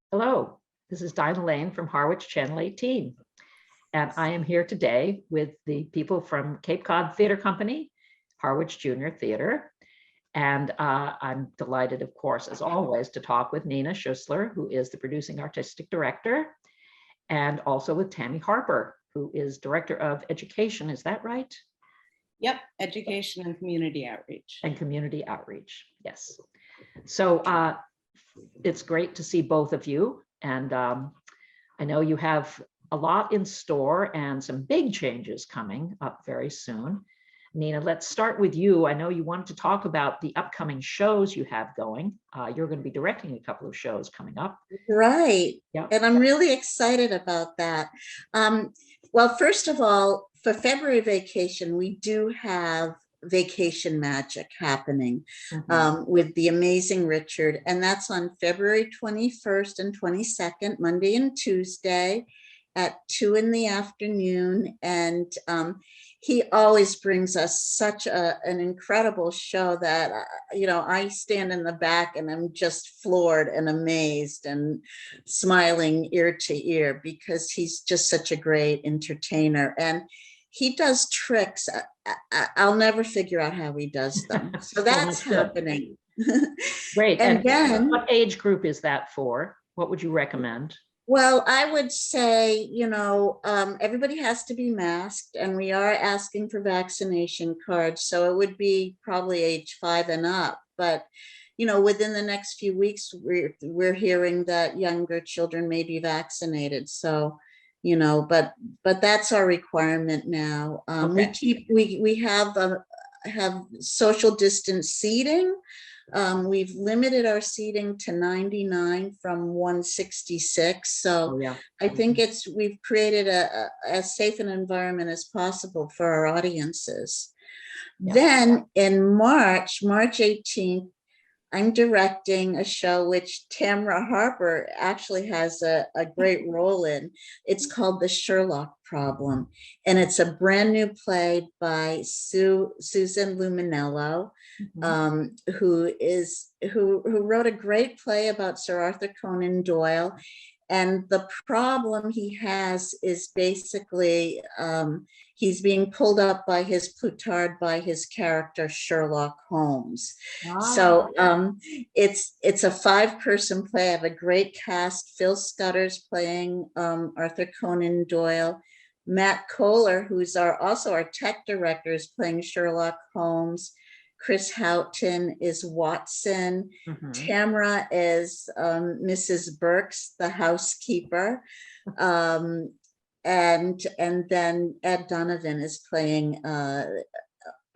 Hello, this is Dinah Lane from Harwich Channel 18, and I am here today with the people from Cape Cod Theatre Company, Harwich Junior Theatre, and I'm delighted, of course, as always, to talk with Nina Schussler, who is the producing artistic director, and also with Tammy Harper, who is director of education. Is that right? Yep, education and community outreach. And community outreach, yes. So it's great to see both of you. And I know you have a lot in store and some big changes coming up very soon. Nina, let's start with you. I know you wanted to talk about the upcoming shows you have going. You're going to be directing a couple of shows coming up. Right. Yeah. And I'm really excited about that. Well, first of all, for February vacation, we do have Vacation Magic happening with the amazing Richard. And that's on February 21st and 22nd, Monday and Tuesday at 2 p.m. And he always brings us such an incredible show that, I stand in the back and I'm just floored and amazed and smiling ear to ear because he's just such a great entertainer. And he does tricks. I'll never figure out how he does them. So that's happening. Great. And then, what age group is that for? What would you recommend? Well, I would say, everybody has to be masked, and we are asking for vaccination cards. So it would be probably age 5 and up. But, within the next few weeks, we're hearing that younger children may be vaccinated. So, but that's our requirement now. Okay. We have social distance seating. We've limited our seating to 99 from 166. So I think we've created as safe an environment as possible for our audiences. Then in March 18th, I'm directing a show which Tamra Harper actually has a great role in. It's called The Sherlock Problem. And it's a brand new play by Susan Luminello, who wrote a great play about Sir Arthur Conan Doyle. And the problem he has is basically he's being pulled up by his plutard by his character Sherlock Holmes. Wow. So it's a 5-person play. I have a great cast. Phil Scudder's playing Arthur Conan Doyle. Matt Kohler, who's also our tech director, is playing Sherlock Holmes. Chris Houghton is Watson. Tamra is Mrs. Burks, the housekeeper. And then Ed Donovan is playing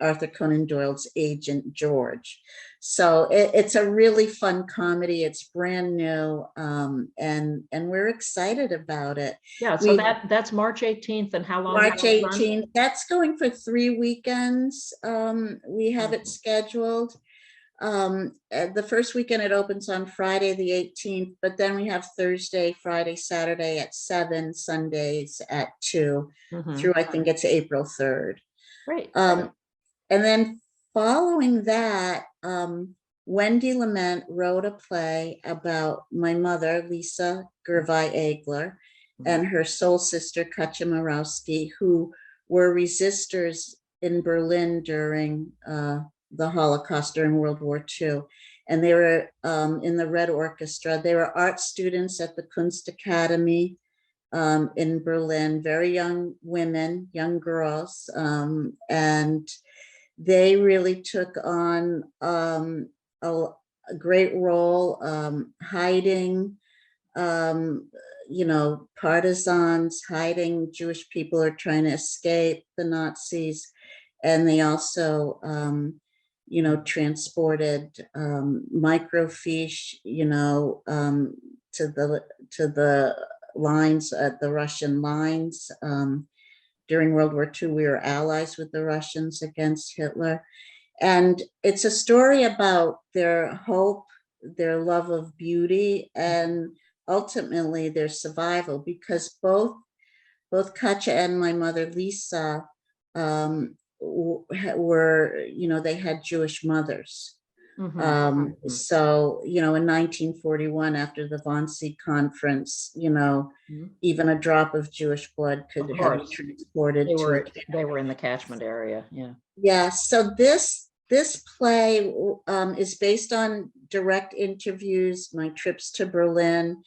Arthur Conan Doyle's agent, George. So it's a really fun comedy. It's brand new, and we're excited about it. Yeah, so that's March 18th, and how long? March 18th. That's going for 3 weekends. We have it scheduled. The first weekend it opens on Friday the 18th, but then we have Thursday, Friday, Saturday at 7, Sundays at 2 through I think it's April 3rd. Great. And then following that, Wendy Lament wrote a play about my mother, Lisa Gervais-Egler, and her soul sister, Katja Marowski, who were resistors in Berlin during the Holocaust, during World War II. And they were in the Red Orchestra. They were art students at the Kunstakademie in Berlin, very young women, young girls. And they really took on a great role, hiding, partisans, hiding. Jewish people are trying to escape the Nazis. And they also, transported microfiche, to the lines at the Russian lines. During World War II, we were allies with the Russians against Hitler. And it's a story about their hope, their love of beauty, and ultimately their survival, because both Katja and my mother, Lisa, were, they had Jewish mothers. So, in 1941, after the Wannsee Conference, even a drop of Jewish blood could Of have course. transported They to were it. they were in the catchment area. Yeah. Yeah. So this play is based on direct interviews, my trips to Berlin,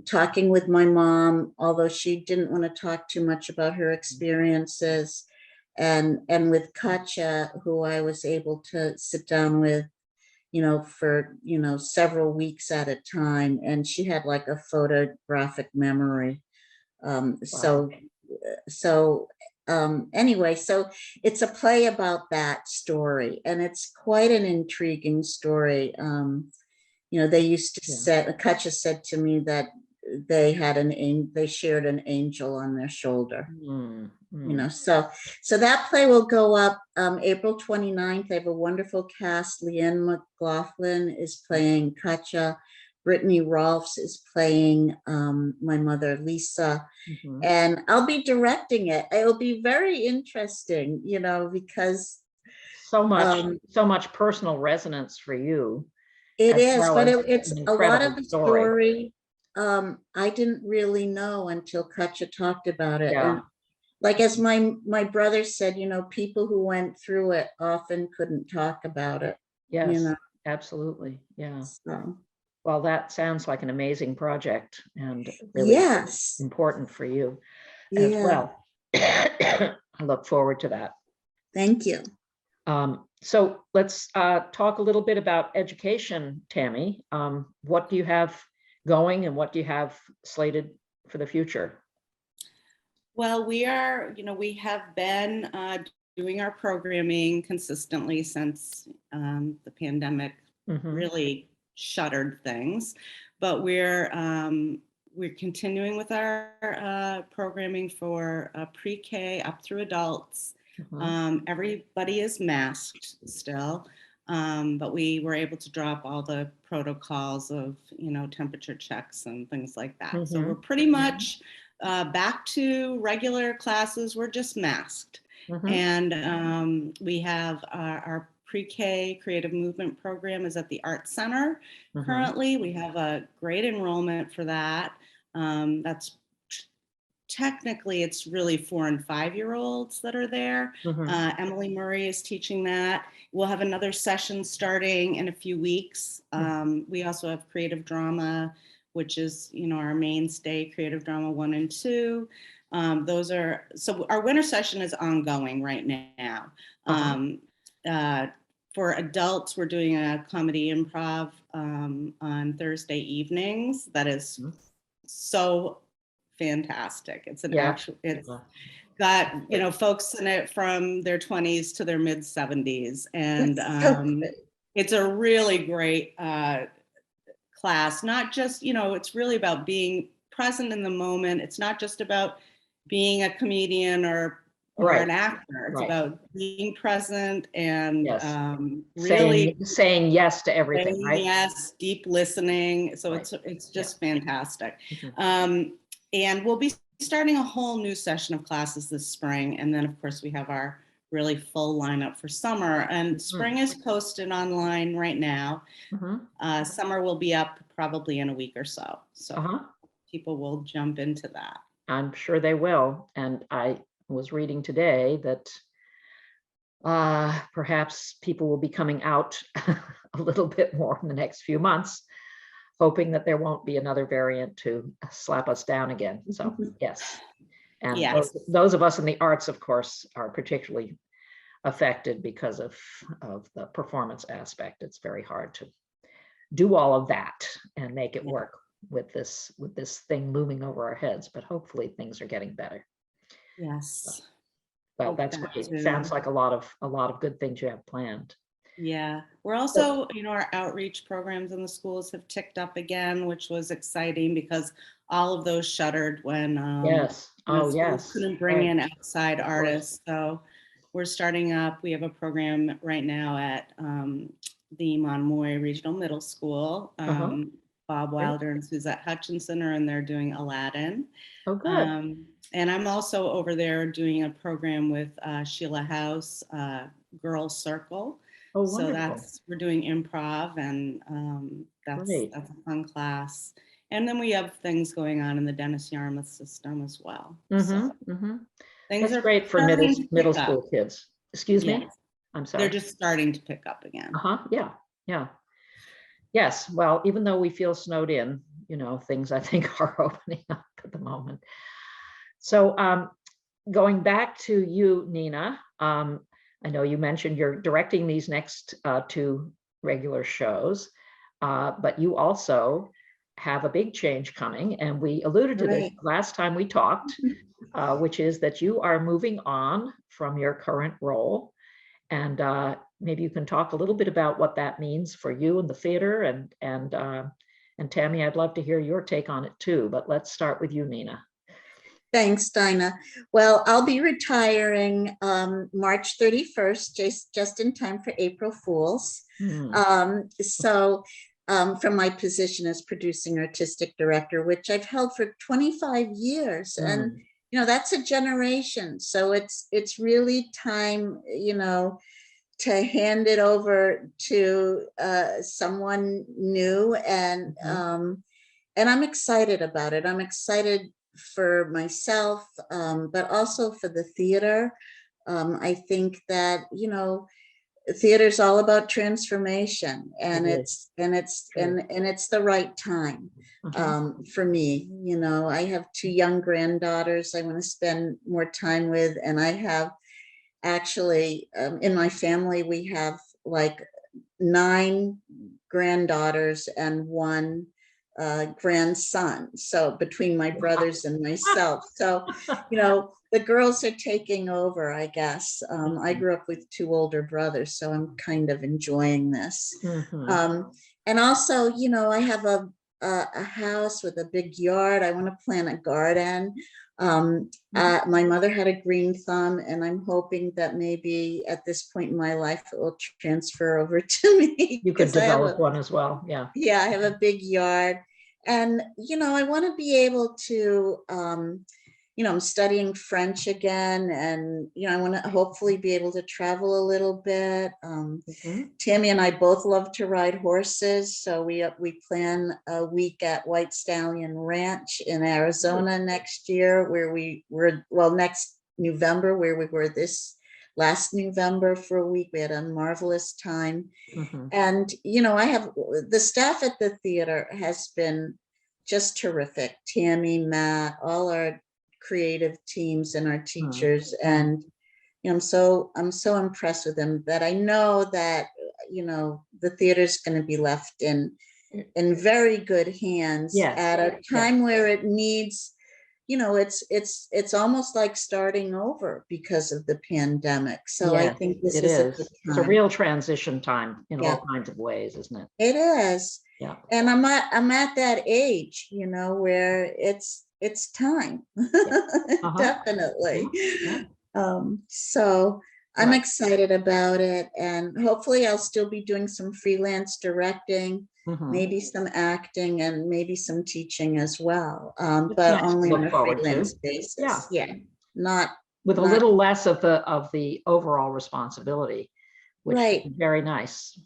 talking with my mom, although she didn't want to talk too much about her experiences, and with Katja, who I was able to sit down with, for, several weeks at a time. And she had like a photographic memory. Wow. Anyway, so it's a play about that story, and it's quite an intriguing story. They used to say, Katja said to me that they shared an angel on their shoulder. So that play will go up April 29th. They have a wonderful cast. Leanne McLaughlin is playing Katja. Brittany Rolfs is playing my mother, Lisa. And I'll be directing it. It'll be very interesting, because so much personal resonance for you. It is, but it's a lot of the story. I didn't really know until Katja talked about it. Yeah. And like, as my brother said, people who went through it often couldn't talk about it. Yes, absolutely. Yeah. So. Well, that sounds like an amazing project and really important for you as well. I look forward to that. Thank you. So let's talk a little bit about education, Tammy. What do you have going and what do you have slated for the future? Well, we have been doing our programming consistently since the pandemic really shuttered things, but we're continuing with our programming for pre-K up through adults. Everybody is masked still, but we were able to drop all the protocols of temperature checks and things like that. So we're pretty much back to regular classes. We're just masked. And we have our pre-K creative movement program is at the Art Center. Currently, we have a great enrollment for that. That's technically, it's really 4 and 5-year-olds that are there. Emily Murray is teaching that. We'll have another session starting in a few weeks. We also have creative drama, which is, our mainstay, creative drama 1 and 2. So our winter session is ongoing right now. For adults, we're doing a comedy improv on Thursday evenings. That is so fantastic. It's it's got, folks in it from their 20s to their mid 70s. And it's a really great class. Not just, it's really about being present in the moment. It's not just about being a comedian or an actor. It's about being present and really saying yes to everything, right? Yes, deep listening. So it's just fantastic. And we'll be starting a whole new session of classes this spring. And then, of course, we have our really full lineup for summer. And spring is posted online right now. Summer will be up probably in a week or so. So people will jump into that. I'm sure they will. And I was reading today that perhaps people will be coming out a little bit more in the next few months, hoping that there won't be another variant to slap us down again. So yes. And those of us in the arts, of course, are particularly affected because of the performance aspect. It's very hard to do all of that and make it work with this thing looming over our heads, but hopefully things are getting better. Yes. Well, that's great. It sounds like a lot of good things you have planned. Yeah, we're also, our outreach programs in the schools have ticked up again, which was exciting because all of those shuttered when couldn't bring in outside artists. So we're starting up. We have a program right now at the Monomoy Regional Middle School. Bob Wilder and Suzette Hutchinson are in there doing Aladdin. Oh, good. And I'm also over there doing a program with Sheila House, Girl Circle. Oh, So wonderful. we're doing improv, and Great. that's a fun class. And then we have things going on in the Dennis Yarmouth system as well. So things That's are great for starting to middle pick up. school kids. Excuse me? Yes, I'm they're sorry. just starting to pick up again. Yeah, yeah. Yes, well, even though we feel snowed in, things I think are opening up at the moment. So going back to you, Nina, I know you mentioned you're directing these next two regular shows, but you also have a big change coming, and we alluded to this Right. last time we talked, which is that you are moving on from your current role. And maybe you can talk a little bit about what that means for you and the theater. And Tammy, I'd love to hear your take on it too. But let's start with you, Nina. Thanks, Dinah. Well, I'll be retiring March 31st, just in time for April Fools. So from my position as producing artistic director, which I've held for 25 years. And, that's a generation. So it's really time, to hand it over to someone new. And I'm excited about it. I'm excited for myself, but also for the theater. I think that, theater is all about transformation, and it's the right time for me. I have two young granddaughters I want to spend more time with, and I have actually in my family we have like 9 granddaughters and 1 grandson. So between my brothers and myself, so the girls are taking over, I guess. I grew up with 2 older brothers, so I'm kind of enjoying this. And also, I have a house with a big yard. I want to plant a garden. My mother had a green thumb, and I'm hoping that maybe at this point in my life it will transfer over to me. You could develop one as well. Yeah. Yeah, I have a big yard, and I want to be able to I'm studying French again, and I want to hopefully be able to travel a little bit. Tammy and I both love to ride horses, so we plan a week at White Stallion Ranch in Arizona next year, where next November, where we were this last November for a week. We had a marvelous time. And I have the staff at the theater has been just terrific. Tammy, Matt, all our creative teams and our teachers, and I'm so impressed with them that I know that the theater is going to be left in very good hands at a time where it needs, it's almost like starting over because of the pandemic. So I think this is a good time. It's a real transition time in all kinds of ways, isn't it? It is. Yeah. And I'm at that age, where it's time. Definitely. So I'm excited about it, and hopefully I'll still be doing some freelance directing, maybe some acting, and maybe some teaching as well, but only on a freelance basis. Not with a little less of the overall responsibility, which is very nice.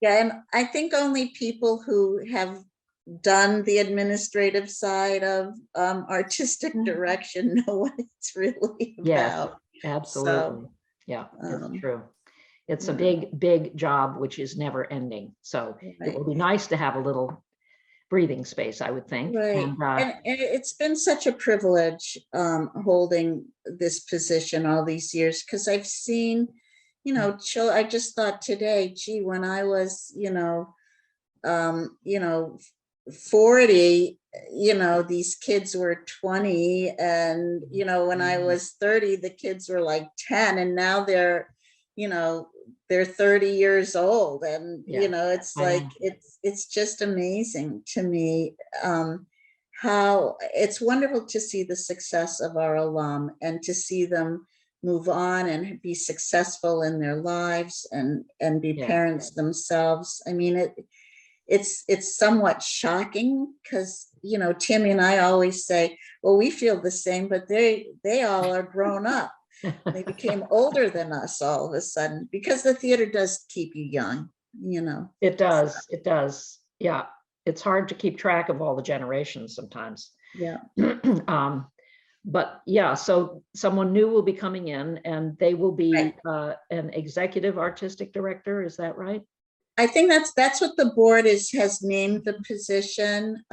Yeah, and I think only people who have done the administrative side of artistic direction know what it's really about. Absolutely. So, it's true. It's a big job, which is never ending. So it will be nice to have a little breathing space, I would think. And it's been such a privilege holding this position all these years, because I've seen, I just thought today, gee, when I was, 40, these kids were 20, and when I was 30, the kids were like 10, and now they're 30 years old, and it's like it's just amazing to me how it's wonderful to see the success of our alum, and to see them move on and be successful in their lives, and be parents themselves. I mean, it's somewhat shocking, because Tammy and I always say, well, we feel the same, but they all are grown up. They became older than us all of a sudden, because the theater does keep you young, you know. It does. It does. Yeah. It's hard to keep track of all the generations sometimes. Yeah. But yeah, so someone new will be coming in, and they will be Right. an executive artistic director. Is that right? I think that's what the board has named the position.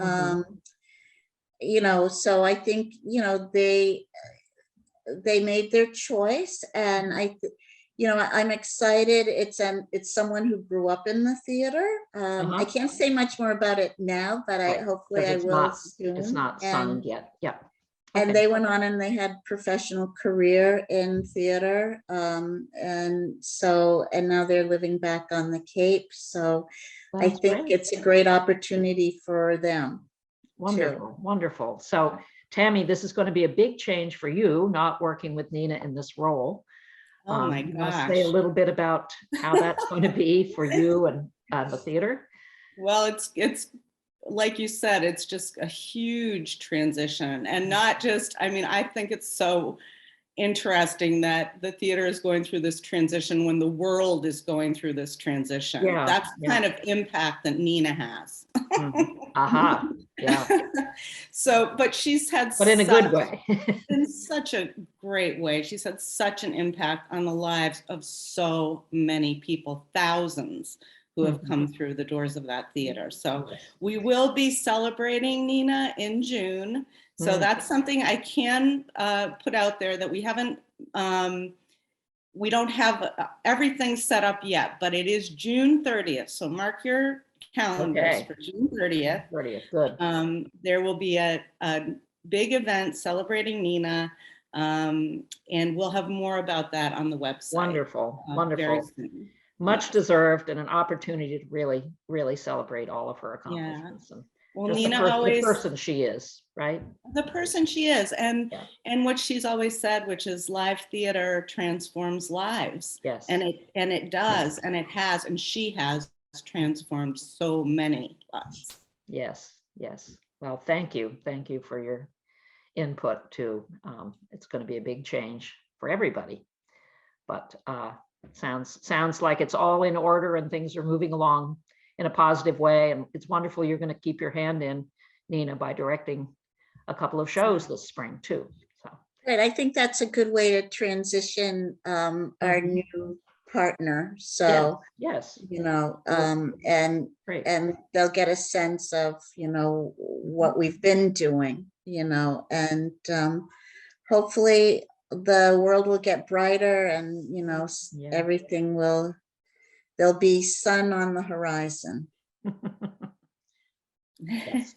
You know, so I think, you know, they made their choice, and you know, I'm excited. It's someone who grew up in the theater. I can't say much more about it now, but Right. hopefully I It's will it's soon. not signed yet. Yeah. And Okay. they went on and they had professional career in theater. And so, and now they're living back on the Cape. So I That's think great. it's a great opportunity for them too. Wonderful, wonderful. So Tammy, this is going to be a big change for you, not working with Nina in this role. Oh my You want to say a gosh. little bit about how that's going to be for you and the theater? Well, it's like you said, it's just a huge transition, and not just, I mean, I think it's so interesting that the theater is going through this transition when the world is going through this transition. Yeah, That's the yeah. kind of impact that Nina has. Aha, yeah. So, but she's had But in a good way. in such a great way. She's had such an impact on the lives of so many people, thousands who have come through the doors of that theater. So we will be celebrating Nina in June. So that's something I can put out there, that we haven't, we don't have everything set up yet, but it is June 30th. So mark your calendars for June 30th. 30th, good. There will be a big event celebrating Nina, and we'll have more about that on the website. Wonderful, wonderful. Very soon. Much deserved, and an opportunity to really, really celebrate all of her accomplishments. And well, just Nina the person she is, right? The person she is, and what she's always said, which is live theater transforms lives. Yes. And it does, and it has, and she has transformed so many lives. Yes, yes. Well, thank you for your input too. It's going to be a big change for everybody, but sounds like it's all in order and things are moving along in a positive way. And it's wonderful you're going to keep your hand in, Nina, by directing a couple of shows this spring too. So right, I think that's a good way to transition our new partner. So yes, you know, and they'll get a sense of, you know, what we've been doing, you know, and hopefully the world will get brighter, and you know, everything will, there'll be sun on the horizon. Yes,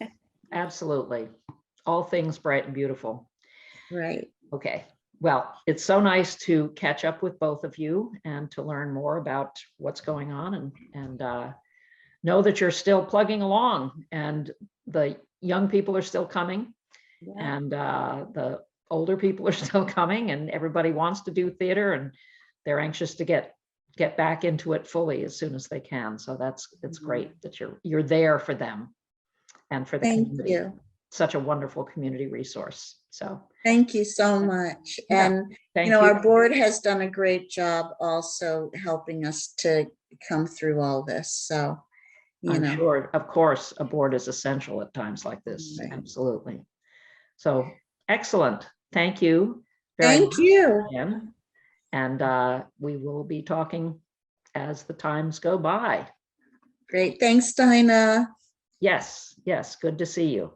absolutely. All things bright and beautiful. Right. Okay. Well, it's so nice to catch up with both of you and to learn more about what's going on, and know that you're still plugging along, and the young people are still coming, and the older people are still coming, and everybody wants to do theater, and they're anxious to get back into it fully as soon as they can. So it's great that you're there for them and for the community. Thank you. Such a wonderful community resource. So thank you so much. And you know, our board has done a great job also helping us to come through all this. So you know, sure, of course, a board is essential at times like this. Right. Absolutely. So excellent. Thank you. Thank you. Again. And we will be talking as the times go by. Great. Thanks, Dinah. Yes. Good to see you.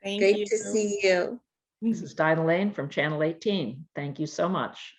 Great to see you. This is Dinah Lane from Channel 18. Thank you so much.